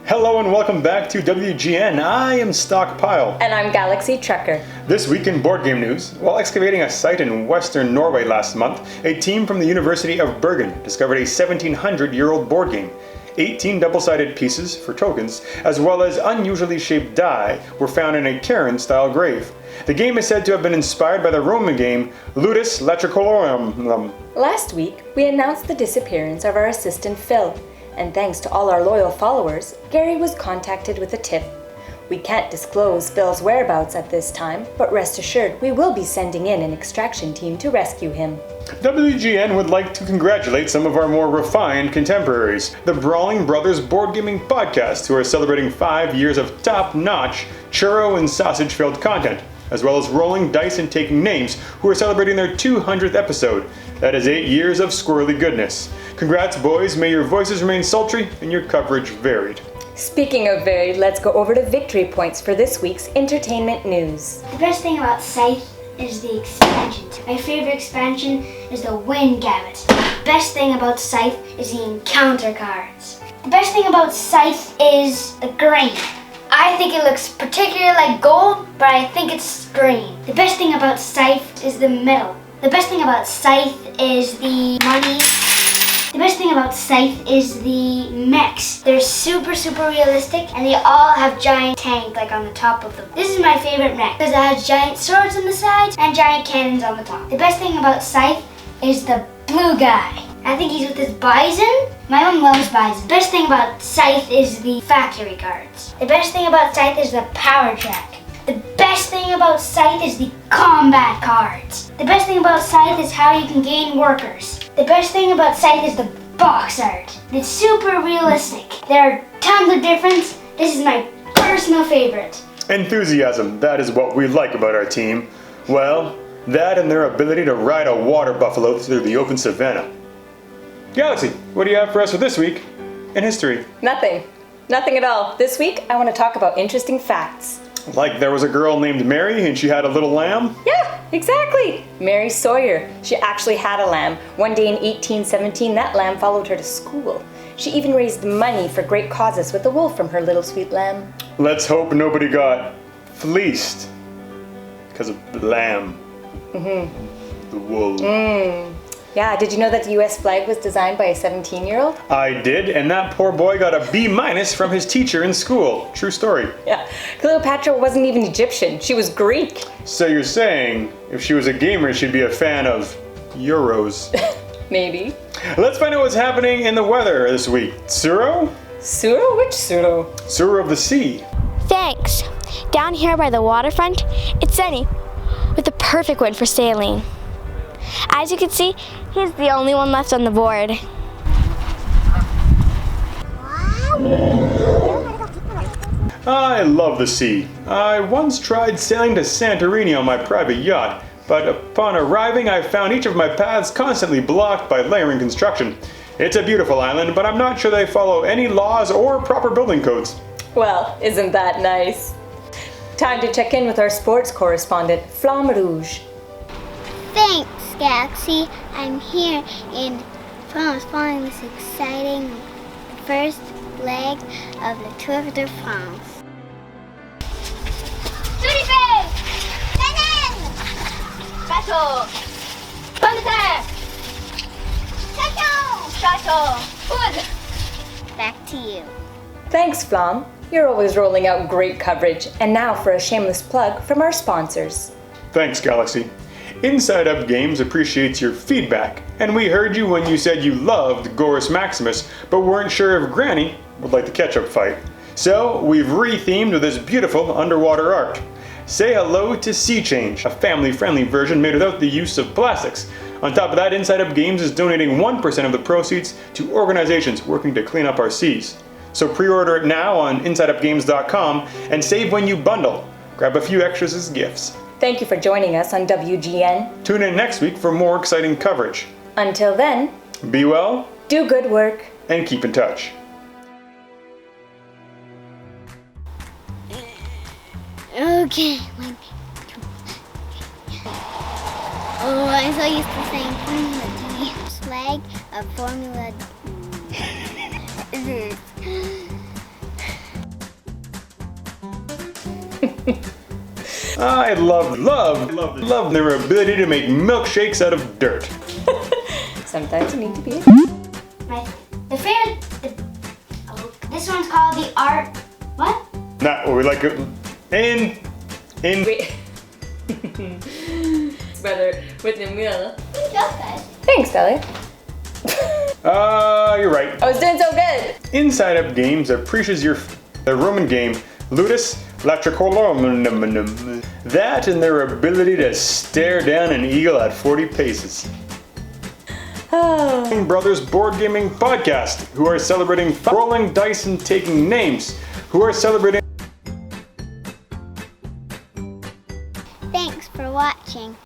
Hello and welcome back to WGN. I am Stockpile. And I'm Galaxy Trucker. This week in board game news, while excavating a site in western Norway last month, a team from the University of Bergen discovered a 1700-year-old board game. 18 double-sided pieces for tokens, as well as unusually shaped die, were found in a Cairn-style grave. The game is said to have been inspired by the Roman game Ludus Latricolorum. Last week, we announced the disappearance of our assistant Phil, and thanks to all our loyal followers, Gary was contacted with a tip. We can't disclose Phil's whereabouts at this time, but rest assured we will be sending in an extraction team to rescue him. WGN would like to congratulate some of our more refined contemporaries, the Brawling Brothers Board Gaming Podcast, who are celebrating 5 years of top-notch churro and sausage-filled content, as well as Rolling Dice and Taking Names, who are celebrating their 200th episode. That is 8 years of squirrely goodness. Congrats, boys. May your voices remain sultry and your coverage varied. Speaking of varied, let's go over to victory points for this week's entertainment news. The best thing about Scythe is the expansions. My favorite expansion is the Wind Gamut. The best thing about Scythe is the encounter cards. The best thing about Scythe is the grain. I think it looks particularly like gold, but I think it's green. The best thing about Scythe is the metal. The best thing about Scythe is the money. The best thing about Scythe is the mechs. They're super realistic, and they all have giant tanks like on the top of them. This is my favorite mech because it has giant swords on the sides and giant cannons on the top. The best thing about Scythe is the blue guy. I think he's with his bison. My mom loves bison. The best thing about Scythe is the factory cards. The best thing about Scythe is the power track. The best thing about Scythe is the combat cards. The best thing about Scythe is how you can gain workers. The best thing about Scythe is the box art. It's super realistic. There are tons of difference. This is my personal favorite. Enthusiasm, that is what we like about our team. Well, that and their ability to ride a water buffalo through the open savanna. Galaxy, what do you have for us for this week in history? Nothing at all. This week, I want to talk about interesting facts. Like there was a girl named Mary and she had a little lamb? Yeah, exactly. Mary Sawyer. She actually had a lamb. One day in 1817, that lamb followed her to school. She even raised money for great causes with the wool from her little sweet lamb. Let's hope nobody got fleeced because of the lamb. The wool. Yeah, did you know that the US flag was designed by a 17-year-old? I did, and that poor boy got a B- from his teacher in school. True story. Yeah, Cleopatra wasn't even Egyptian. She was Greek. So you're saying if she was a gamer, she'd be a fan of Euros. Maybe. Let's find out what's happening in the weather this week. Suro? Suro? Which Suro? Suro of the sea. Thanks. Down here by the waterfront, it's sunny, with the perfect wind for sailing. As you can see, he's the only one left on the board. I love the sea. I once tried sailing to Santorini on my private yacht, but upon arriving I found each of my paths constantly blocked by layering construction. It's a beautiful island, but I'm not sure they follow any laws or proper building codes. Well, isn't that nice? Time to check in with our sports correspondent, Flamme Rouge. Thanks, Galaxy. I'm here in France following this exciting first leg of the Tour de France. Shooting Cannon! Battle! Thunder! Chateau! Wood! Back to you. Thanks, Flamme. You're always rolling out great coverage. And now for a shameless plug from our sponsors. Thanks, Galaxy. Inside Up Games appreciates your feedback, and we heard you when you said you loved Gorus Maximus, but weren't sure if Granny would like the ketchup fight. So we've re-themed with this beautiful underwater art. Say hello to Sea Change, a family-friendly version made without the use of plastics. On top of that, Inside Up Games is donating 1% of the proceeds to organizations working to clean up our seas. So pre-order it now on InsideUpGames.com and save when you bundle. Grab a few extras as gifts. Thank you for joining us on WGN. Tune in next week for more exciting coverage. Until then, be well, do good work, and keep in touch. Okay. Oh, I'm so used to saying Formula D. Flag of Formula D. I love their ability to make milkshakes out of dirt. Sometimes you need to be. This one's called the art. What? Not what we like it. In. Wait. It's better with the meal. Good job, guys. Thanks, Ellie. You're right. I was doing so good. Inside Up Games appreciates the Roman game Ludus Latricolum. That and their ability to stare down an eagle at 40 paces. Brothers Board Gaming Podcast, who are celebrating rolling dice and taking names, who are celebrating. Thanks for watching.